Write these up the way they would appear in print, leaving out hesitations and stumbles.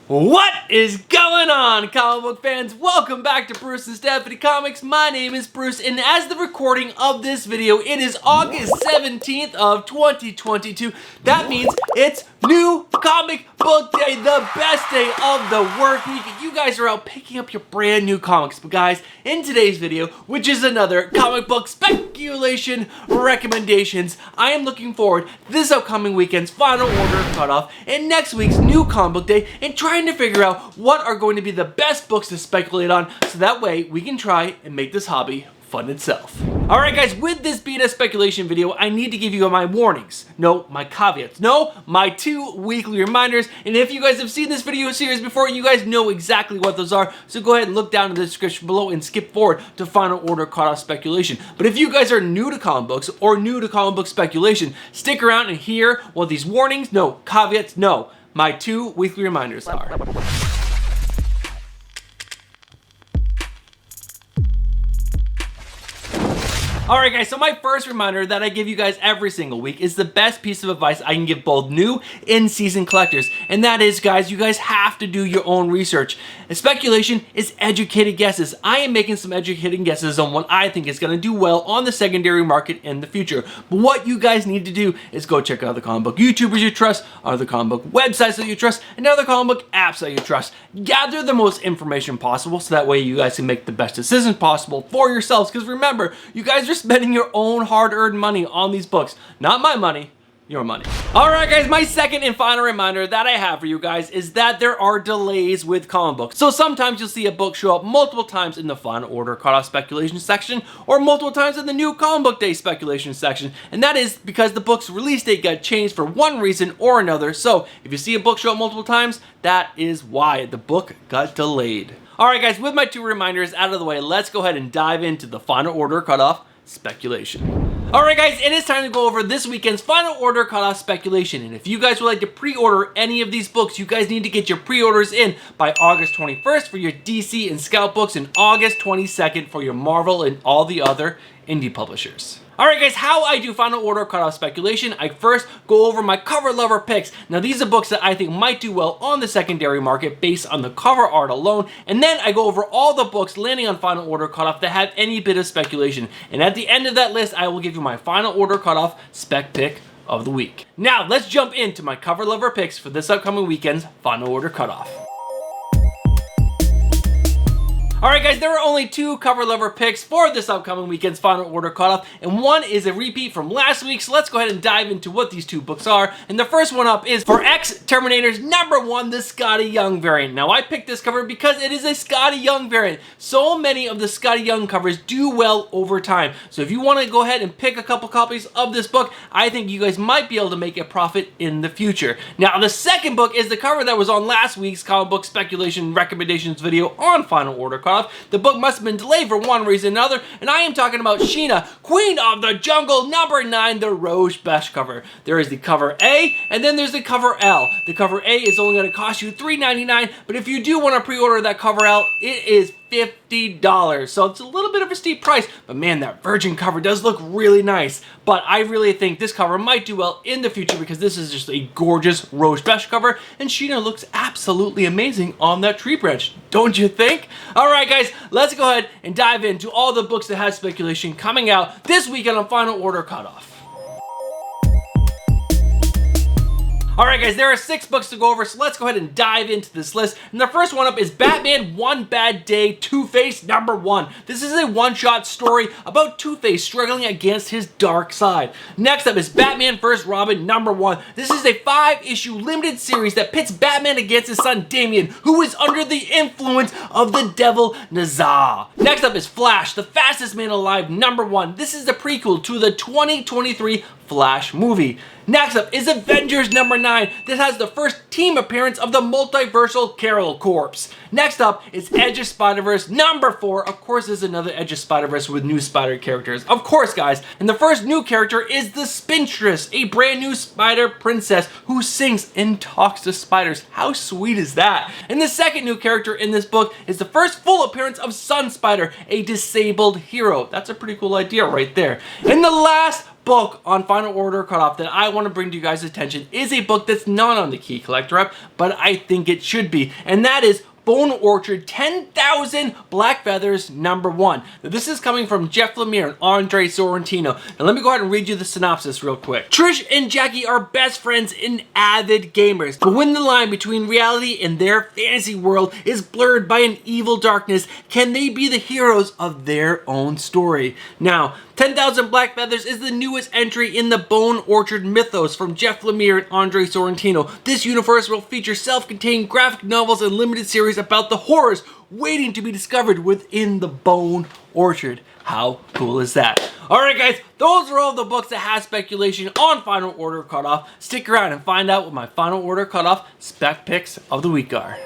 What is going on, comic book fans? Welcome back to Bruce and Stephanie Comics. My name is Bruce, and as the recording of this video, it is August 17th of 2022. That means it's New Comic Book Day, the best day of the work week. You guys are out picking up your brand new comics. But guys, in today's video, which is another comic book speculation recommendations, I am looking forward to this upcoming weekend's final order cutoff and next week's New Comic Book Day and trying to figure out what are going to be the best books to speculate on so that way we can try and make this hobby fun itself. Alright guys, with this being a speculation video, I need to give you my warnings. No, my caveats. No, my 2 weekly reminders. And if you guys have seen this video series before, you guys know exactly what those are. So go ahead and look down in the description below and skip forward to final order cutoff speculation. But if you guys are new to comic books or new to comic book speculation, stick around and hear what these warnings, no, caveats, no, my 2 weekly reminders are. Alright guys, so my first reminder that I give you guys every single week is the best piece of advice I can give both new and seasoned collectors. And that is, guys, you guys have to do your own research. And speculation is educated guesses. I am making some educated guesses on what I think is going to do well on the secondary market in the future. But what you guys need to do is go check out the comic book YouTubers you trust, other comic book websites that you trust, and other comic book apps that you trust. Gather the most information possible so that way you guys can make the best decisions possible for yourselves. Because remember, you guys are spending your own hard-earned money on these books. Not my money, your money. Alright guys, my second and final reminder that I have for you guys is that there are delays with comic books. So sometimes you'll see a book show up multiple times in the final order cutoff speculation section or multiple times in the new comic book day speculation section. And that is because the book's release date got changed for one reason or another. So if you see a book show up multiple times, that is why the book got delayed. Alright guys, with my 2 reminders out of the way, let's go ahead and dive into the final order cutoff speculation. Alright guys, it is time to go over this weekend's final order cutoff speculation, and if you guys would like to pre-order any of these books, you guys need to get your pre-orders in by August 21st for your DC and Scout books and August 22nd for your Marvel and all the other indie publishers. Alright guys, how I do final order cutoff speculation, I first go over my cover lover picks. Now these are books that I think might do well on the secondary market based on the cover art alone, and then I go over all the books landing on final order cutoff that have any bit of speculation. And at the end of that list, I will give you my final order cutoff spec pick of the week. Now let's jump into my cover lover picks for this upcoming weekend's final order cutoff. Alright guys, there are only 2 cover lover picks for this upcoming weekend's final order cutoff, and one is a repeat from last week, so let's go ahead and dive into what these 2 books are. And the first one up is for X-Terminator's #1, the Skottie Young variant. Now I picked this cover because it is a Skottie Young variant. So many of the Skottie Young covers do well over time, so if you want to go ahead and pick a couple copies of this book, I think you guys might be able to make a profit in the future. Now the second book is the cover that was on last week's comic book speculation recommendations video on final order cutoff. The book must have been delayed for one reason or another, and I am talking about Sheena, Queen of the Jungle #9, the Rose Besh cover. There is the cover A, and then there's the cover L. The cover A is only going to cost you $3.99, but if you do want to pre-order that cover L, it is $50. So it's a little bit of a steep price, but man, that virgin cover does look really nice. But I really think this cover might do well in the future because this is just a gorgeous Rose Besh cover, and Sheena looks absolutely amazing on that tree branch, don't you think? Alright guys, let's go ahead and dive into all the books that have speculation coming out this weekend on final order cutoff. Alright guys, there are 6 books to go over, so let's go ahead and dive into this list. And the first one up is Batman One Bad Day, Two-Face #1. This is a one-shot story about Two-Face struggling against his dark side. Next up is Batman vs. Robin #1. This is a 5-issue limited series that pits Batman against his son Damian, who is under the influence of the devil Nazar. Next up is Flash, the Fastest Man Alive #1. This is the prequel to the 2023 Flash movie. Next up is Avengers #9. This has the first team appearance of the multiversal Carol Corps. Next up is Edge of Spider-Verse #4. Of course, there's another Edge of Spider-Verse with new spider characters. Of course, guys. And the first new character is the Spinstress, a brand new spider princess who sings and talks to spiders. How sweet is that? And the second new character in this book is the first full appearance of Sun Spider, a disabled hero. That's a pretty cool idea right there. And the last book on Final Order Cutoff that I want to bring to you guys' attention is a book that's not on the Key Collector app, but I think it should be, and that is Bone Orchard 10,000 Black Feathers #1. Now, this is coming from Jeff Lemire and Andre Sorrentino. Now let me go ahead and read you the synopsis real quick. Trish and Jackie are best friends and avid gamers, but when the line between reality and their fantasy world is blurred by an evil darkness, can they be the heroes of their own story? Now, 10,000 Black Feathers is the newest entry in the Bone Orchard mythos from Jeff Lemire and Andre Sorrentino. This universe will feature self-contained graphic novels and limited series about the horrors waiting to be discovered within the Bone Orchard. How cool is that? Alright guys, those are all the books that have speculation on Final Order Cutoff. Stick around and find out what my Final Order Cutoff spec picks of the week are.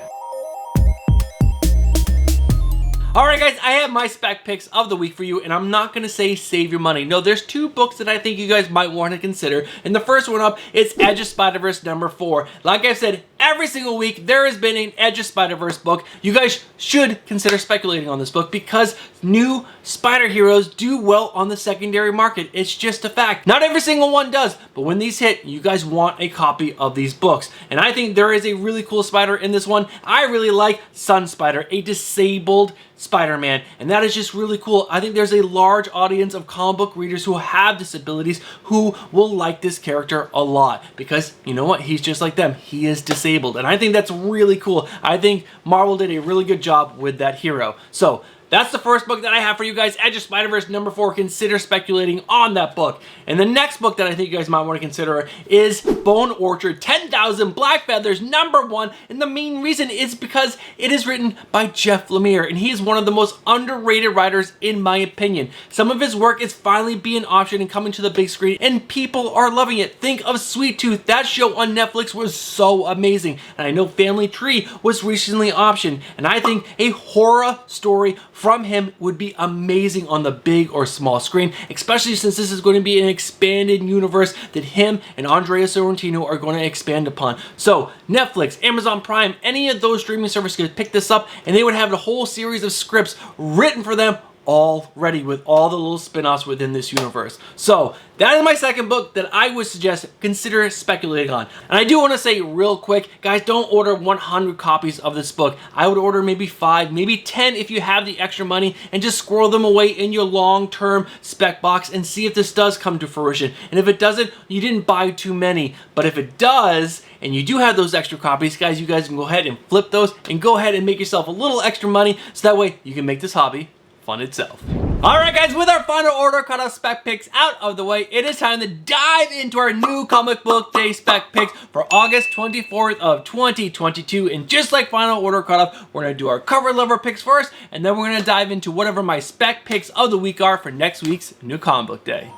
Alright guys, I have my spec picks of the week for you, and I'm not going to say save your money. No, there's two books that I think you guys might want to consider, and the first one up is Edge of Spider-Verse #4. Like I said, every single week there has been an Edge of Spider-Verse book. You guys should consider speculating on this book because new spider heroes do well on the secondary market. It's just a fact. Not every single one does, but when these hit, you guys want a copy of these books. And I think there is a really cool spider in this one. I really like Sun Spider, a disabled Spider-Man, and that is just really cool. I think there's a large audience of comic book readers who have disabilities who will like this character a lot because, you know what, he's just like them. He is disabled, and I think that's really cool. I think Marvel did a really good job with that hero. So that's the first book that I have for you guys, Edge of Spider-Verse #4. Consider speculating on that book. And the next book that I think you guys might want to consider is Bone Orchard 10,000 Black Feathers #1. And the main reason is because it is written by Jeff Lemire, and he is one of the most underrated writers in my opinion. Some of his work is finally being optioned and coming to the big screen, and people are loving it. Think of Sweet Tooth. That show on Netflix was so amazing. And I know Family Tree was recently optioned, and I think a horror story from him would be amazing on the big or small screen, especially since this is going to be an expanded universe that him and Andrea Sorrentino are going to expand upon. So Netflix, Amazon Prime, any of those streaming services could pick this up, and they would have a whole series of scripts written for them already with all the little spin-offs within this universe. So that is my second book that I would suggest consider speculating on. And I do want to say real quick, guys, don't order 100 copies of this book. I would order maybe 5, maybe 10 if you have the extra money, and just squirrel them away in your long-term spec box and see if this does come to fruition. And if it doesn't, you didn't buy too many. But if it does, and you do have those extra copies, guys, you guys can go ahead and flip those and go ahead and make yourself a little extra money so that way you can make this hobby fun itself. Alright guys, with our Final Order Cutoff spec picks out of the way, it is time to dive into our new comic book day spec picks for August 24th of 2022. And just like Final Order Cutoff, we're going to do our cover level picks first, and then we're going to dive into whatever my spec picks of the week are for next week's new comic book day.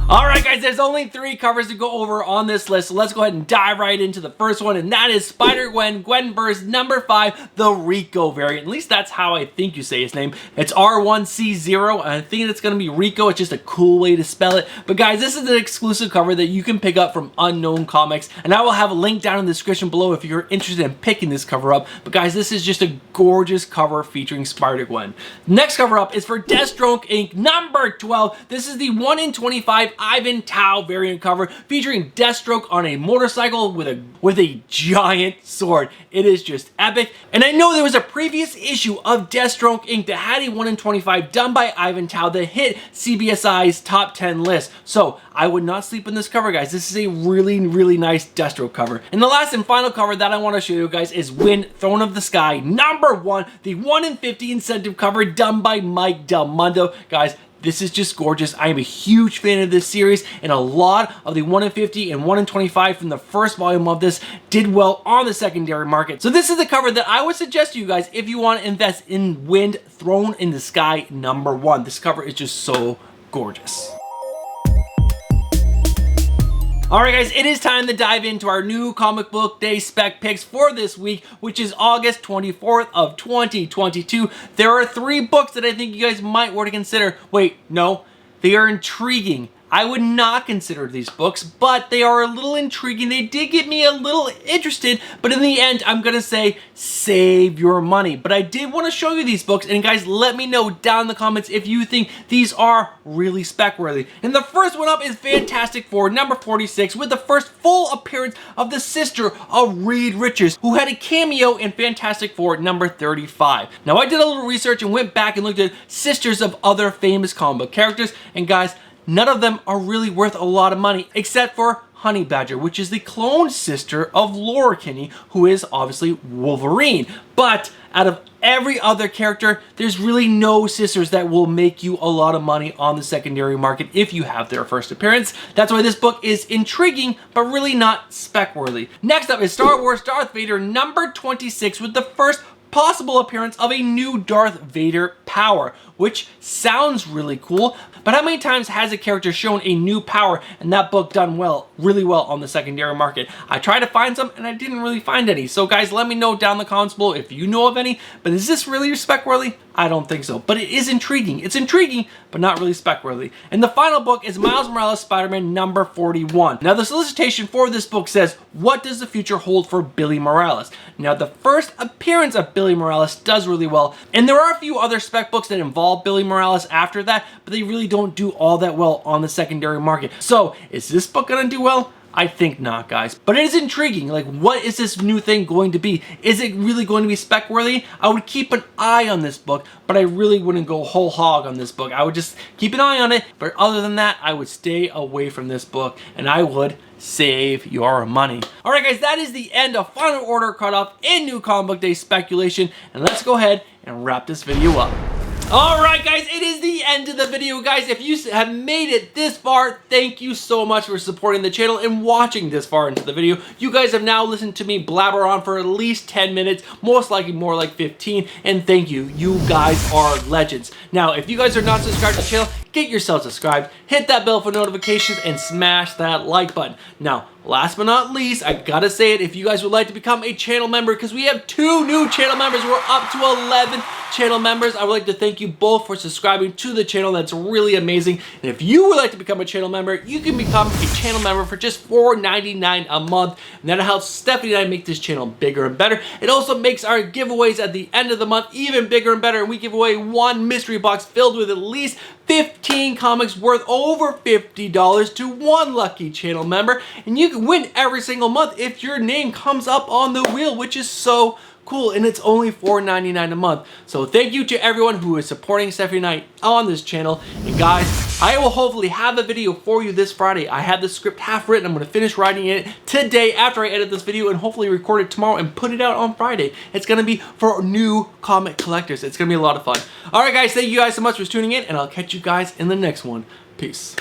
Alright guys, there's only 3 covers to go over on this list, so let's go ahead and dive right into the first one, and that is Spider-Gwen, Gwenverse #5, the Rico variant. At least that's how I think you say his name. It's R1C0, and I think it's going to be Rico. It's just a cool way to spell it. But guys, this is an exclusive cover that you can pick up from Unknown Comics, and I will have a link down in the description below if you're interested in picking this cover up. But guys, this is just a gorgeous cover featuring Spider-Gwen. Next cover up is for Deathstroke Inc. #12. This is the 1 in 25 Ivan Tao variant cover featuring Deathstroke on a motorcycle with a giant sword. It is just epic. And I know there was a previous issue of Deathstroke Inc. that had a 1 in 25 done by Ivan Tao that hit CBSI's top 10 list. So I would not sleep on this cover, guys. This is a really, really nice Deathstroke cover. And the last and final cover that I want to show you guys is Wind, Throne of the Sky #1, the 1 in 50 incentive cover done by Mike Del Mundo. Guys, this is just gorgeous. I am a huge fan of this series, and a lot of the 1 in 50 and 1 in 25 from the first volume of this did well on the secondary market. So this is the cover that I would suggest to you guys if you want to invest in Wind, Throne in the Sky #1. This cover is just so gorgeous. Alright guys, it is time to dive into our new comic book day spec picks for this week, which is August 24th of 2022. There are 3 books that I think you guys might want to consider. Wait, no. They are intriguing. I would not consider these books, but they are a little intriguing. They did get me a little interested, but in the end, I'm gonna say save your money. But I did want to show you these books, and guys, let me know down in the comments if you think these are really spec worthy. And the first one up is Fantastic Four number 46, with the first full appearance of the sister of Reed Richards, who had a cameo in Fantastic Four number 35. Now, I did a little research and went back and looked at sisters of other famous comic book characters, and guys, none of them are really worth a lot of money, except for Honey Badger, which is the clone sister of Laura Kinney, who is obviously Wolverine. But out of every other character, there's really no sisters that will make you a lot of money on the secondary market if you have their first appearance. That's why this book is intriguing, but really not spec worthy. Next up is Star Wars Darth Vader number 26, with the first possible appearance of a new Darth Vader power, which sounds really cool, but how many times has a character shown a new power and that book done really well on the secondary market? I tried to find some and I didn't really find any. So guys, let me know down in the comments below if you know of any, but is this really spec worthy? I don't think so, but it is intriguing. It's intriguing, but not really spec worthy. And the final book is Miles Morales Spider-Man number 41. Now, the solicitation for this book says, what does the future hold for Billy Morales? Now, the first appearance of Billy Morales does really well, and there are a few other spec books that involve Billy Morales after that, but they really don't do all that well on the secondary market. So, is this book gonna do well? I think not, guys. But it is intriguing. Like, what is this new thing going to be? Is it really going to be spec worthy? I would keep an eye on this book, but I really wouldn't go whole hog on this book. I would just keep an eye on it, but other than that, I would stay away from this book, and I would save your money. Alright guys, that is the end of Final Order Cutoff in New Comic Book Day Speculation, and let's go ahead and wrap this video up. Alright guys, it is the end of the video. Guys, if you have made it this far, thank you so much for supporting the channel and watching this far into the video. You guys have now listened to me blabber on for at least 10 minutes, most likely more like 15, and thank you. You guys are legends. Now, if you guys are not subscribed to the channel, get yourself subscribed, hit that bell for notifications, and smash that like button. Now, last but not least, I gotta say it, if you guys would like to become a channel member, because we have 2 new channel members, we're up to 11 channel members. I would like to thank you both for subscribing to the channel. That's really amazing. And if you would like to become a channel member, you can become a channel member for just $4.99 a month, and that helps Stephanie and I make this channel bigger and better. It also makes our giveaways at the end of the month even bigger and better, and we give away 1 mystery box filled with at least 15 comics worth over $50 to 1 lucky channel member, and you can win every single month if your name comes up on the wheel, which is so cool, and it's only $4.99 a month. So thank you to everyone who is supporting Stephanie and I on this channel. And guys, I will hopefully have a video for you this Friday. I have the script half written. I'm going to finish writing it today after I edit this video, and hopefully record it tomorrow and put it out on Friday. It's going to be for new comic collectors. It's going to be a lot of fun. Alright guys, thank you guys so much for tuning in, and I'll catch you guys in the next one. Peace.